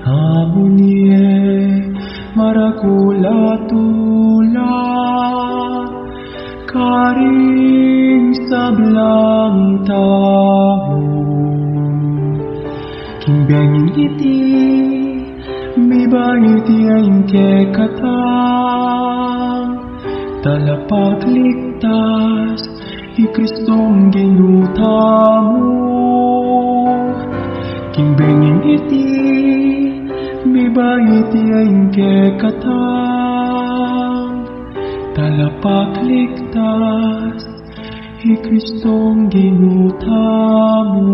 Amunie marakulatula karing sablang tao kimbangin iti mibaniti ang kekatang talapak ligtas i Kristong ginutamo kimbangin iti mibaniti ang kekatang talapak ligtas i Kristong ginutamo.